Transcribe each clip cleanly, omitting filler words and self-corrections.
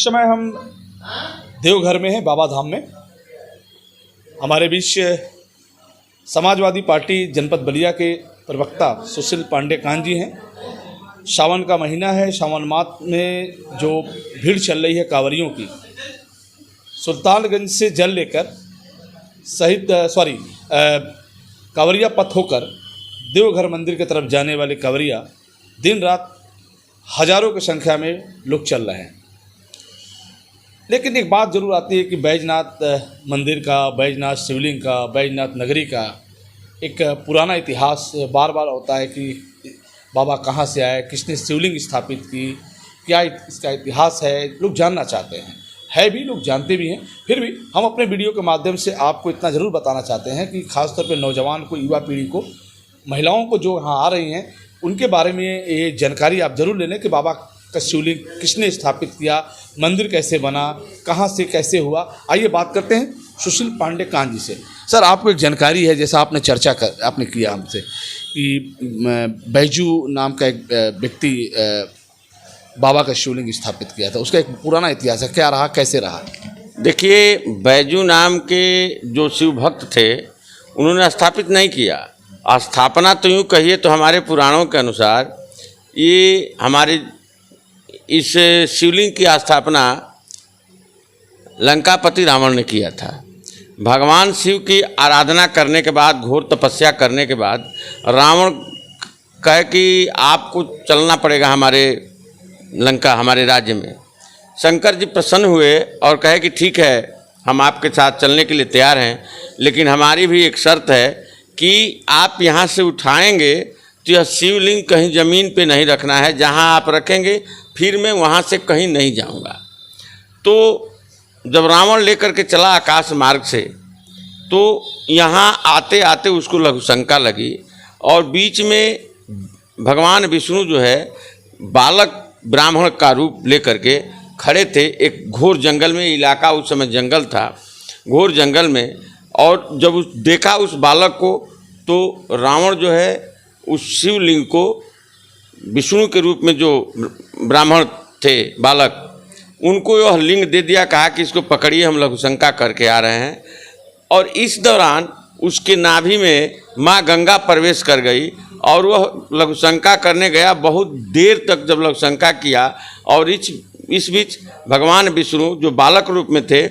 इस समय हम देवघर में हैं, बाबा धाम में। हमारे बीच समाजवादी पार्टी जनपद बलिया के प्रवक्ता सुशील पांडे कान जी हैं। सावन का महीना है, सावन मास में जो भीड़ चल रही है कांवरियों की, सुल्तानगंज से जल लेकर कांवरिया पथ होकर देवघर मंदिर की तरफ जाने वाले कांवरिया दिन रात हजारों की संख्या में लोग चल रहे हैं। लेकिन एक बात ज़रूर आती है कि बैजनाथ मंदिर का, बैजनाथ शिवलिंग का, बैजनाथ नगरी का एक पुराना इतिहास बार बार होता है कि बाबा कहाँ से आए, किसने शिवलिंग स्थापित की, क्या इसका इतिहास है, लोग जानना चाहते हैं। है भी, लोग जानते भी हैं। फिर भी हम अपने वीडियो के माध्यम से आपको इतना ज़रूर बताना चाहते हैं कि खासतौर पर नौजवान को, युवा पीढ़ी को, महिलाओं को जो यहाँ आ रही हैं, उनके बारे में ये जानकारी आप ज़रूर ले लें कि बाबा का शिवलिंग किसने स्थापित किया, मंदिर कैसे बना, कहाँ से कैसे हुआ। आइए बात करते हैं सुशील पांडे कान जी से। सर, आपको एक जानकारी है, जैसा आपने आपने किया हमसे कि बैजू नाम का एक व्यक्ति बाबा का शिवलिंग स्थापित किया था, उसका एक पुराना इतिहास है, क्या रहा, कैसे रहा? देखिए, बैजू नाम के जो शिव भक्त थे उन्होंने स्थापित नहीं किया। स्थापना तो यूँ कहिए तो हमारे पुराणों के अनुसार ये हमारे इस शिवलिंग की स्थापना लंकापति रावण ने किया था। भगवान शिव की आराधना करने के बाद, घोर तपस्या करने के बाद रावण कहे कि आपको चलना पड़ेगा हमारे लंका, हमारे राज्य में। शंकर जी प्रसन्न हुए और कहे कि ठीक है, हम आपके साथ चलने के लिए तैयार हैं, लेकिन हमारी भी एक शर्त है कि आप यहाँ से उठाएंगे तो यह शिवलिंग कहीं ज़मीन पे नहीं रखना है, जहाँ आप रखेंगे फिर मैं वहाँ से कहीं नहीं जाऊँगा। तो जब रावण लेकर के चला आकाश मार्ग से, तो यहाँ आते आते उसको लघुशंका लगी और बीच में भगवान विष्णु जो है बालक ब्राह्मण का रूप लेकर के खड़े थे एक घोर जंगल में। इलाका उस समय जंगल था, घोर जंगल में। और जब देखा उस बालक को, तो रावण जो है उस शिवलिंग को विष्णु के रूप में, जो ब्राह्मण थे बालक, उनको यह लिंग दे दिया, कहा कि इसको पकड़िए, हम लघुशंका करके आ रहे हैं। और इस दौरान उसके नाभि में माँ गंगा प्रवेश कर गई और वह लघुशंका करने गया। बहुत देर तक जब लघुशंका किया और इस बीच भगवान विष्णु जो बालक रूप में थे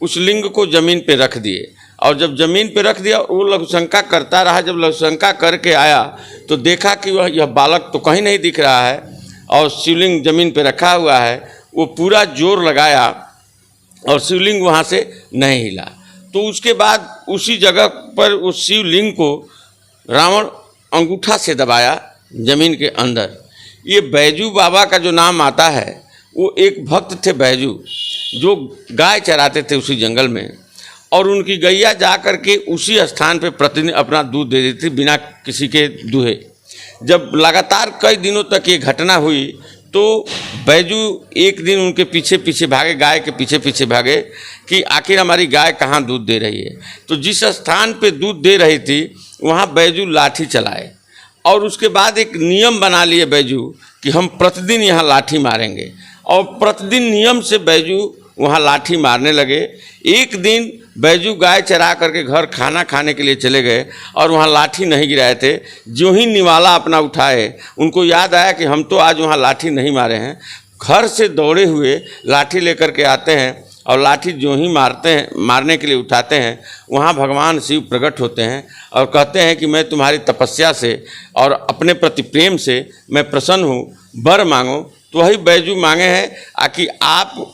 उस लिंग को जमीन पे रख दिए। और जब जमीन पे रख दिया, वो लघुशंका करता रहा। जब लघुशंका करके आया तो देखा कि यह बालक तो कहीं नहीं दिख रहा है और शिवलिंग जमीन पे रखा हुआ है। वो पूरा जोर लगाया और शिवलिंग वहाँ से नहीं हिला। तो उसके बाद उसी जगह पर उस शिवलिंग को रावण अंगूठा से दबाया जमीन के अंदर। ये बैजू बाबा का जो नाम आता है, वो एक भक्त थे बैजू, जो गाय चराते थे उसी जंगल में, और उनकी गैया जा कर के उसी स्थान पे प्रतिदिन अपना दूध दे देती थी बिना किसी के दूहे। जब लगातार कई दिनों तक ये घटना हुई तो बैजू एक दिन उनके पीछे पीछे भागे, गाय के पीछे पीछे भागे कि आखिर हमारी गाय कहाँ दूध दे रही है। तो जिस स्थान पे दूध दे रही थी वहाँ बैजू लाठी चलाए और उसके बाद एक नियम बना लिए बैजू कि हम प्रतिदिन यहाँ लाठी मारेंगे। और प्रतिदिन नियम से बैजू वहाँ लाठी मारने लगे। एक दिन बैजू गाय चरा करके घर खाना खाने के लिए चले गए और वहाँ लाठी नहीं गिराए थे। जो ही निवाला अपना उठाए, उनको याद आया कि हम तो आज वहाँ लाठी नहीं मारे हैं। घर से दौड़े हुए लाठी लेकर के आते हैं और लाठी जो ही मारने के लिए उठाते हैं, वहाँ भगवान शिव प्रकट होते हैं और कहते हैं कि मैं तुम्हारी तपस्या से और अपने प्रति प्रेम से मैं प्रसन्न हूँ, वर मांगो। तो वही बैजू मांगे हैं कि आप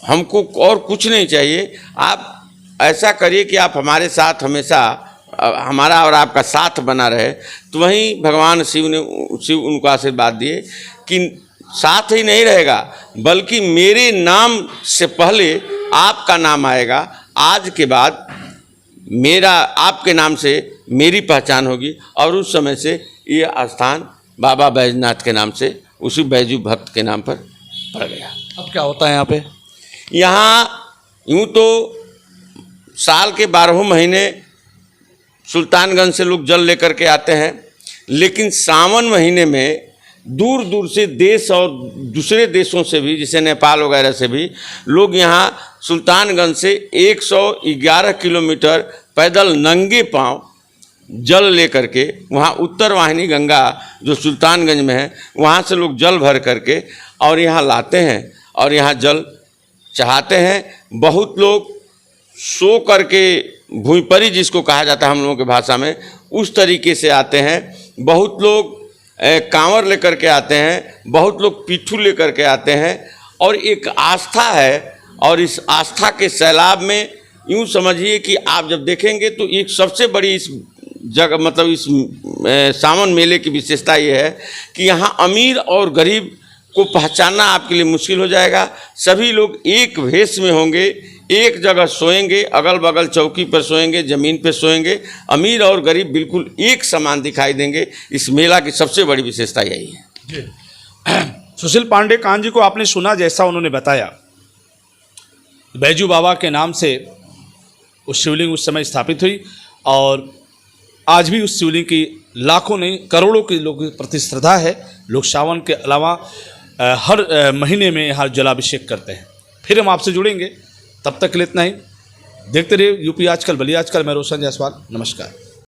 हमको और कुछ नहीं चाहिए, आप ऐसा करिए कि आप हमारे साथ हमेशा, हमारा और आपका साथ बना रहे। तो वहीं भगवान शिव उनको आशीर्वाद दिए कि साथ ही नहीं रहेगा, बल्कि मेरे नाम से पहले आपका नाम आएगा। आज के बाद मेरा, आपके नाम से मेरी पहचान होगी। और उस समय से ये स्थान बाबा बैजनाथ के नाम से, उसी बैजू भक्त के नाम पर पड़ गया। अब क्या होता है यहाँ पे? यहाँ यूँ तो साल के 12 महीने सुल्तानगंज से लोग जल लेकर के आते हैं, लेकिन सावन महीने में दूर दूर से देश और दूसरे देशों से भी, जैसे नेपाल वगैरह से भी लोग यहाँ सुल्तानगंज से 111 किलोमीटर पैदल नंगे पांव जल लेकर के, वहाँ उत्तर वाहिनी गंगा जो सुल्तानगंज में है वहाँ से लोग जल भर करके और यहाँ लाते हैं और यहाँ जल चढ़ाते हैं। बहुत लोग सो करके भूईपरी जिसको कहा जाता है हम लोगों की भाषा में, उस तरीके से आते हैं। बहुत लोग कांवर लेकर के आते हैं, बहुत लोग पिट्ठू लेकर के आते हैं और एक आस्था है। और इस आस्था के सैलाब में यूँ समझिए कि आप जब देखेंगे तो एक सबसे बड़ी इस जगह मतलब इस सावन मेले की विशेषता ये है कि यहाँ अमीर और गरीब को पहचानना आपके लिए मुश्किल हो जाएगा। सभी लोग एक भेष में होंगे, एक जगह सोएंगे, अगल बगल चौकी पर सोएंगे, ज़मीन पर सोएंगे। अमीर और गरीब बिल्कुल एक समान दिखाई देंगे। इस मेला की सबसे बड़ी विशेषता यही है। सुशील पांडे कान जी को आपने सुना, जैसा उन्होंने बताया, बैजू बाबा के नाम से उस शिवलिंग उस समय स्थापित हुई और आज भी उस शिवलिंग की लाखों नहीं करोड़ों के लोगों की प्रति श्रद्धा है। लोग सावन के अलावा हर महीने में यहाँ जलाभिषेक करते हैं। फिर हम आपसे जुड़ेंगे, तब तक के लिए इतना ही। देखते रहिए यूपी आजकल, बलिया आजकल। मैं रोशन जायसवाल, नमस्कार।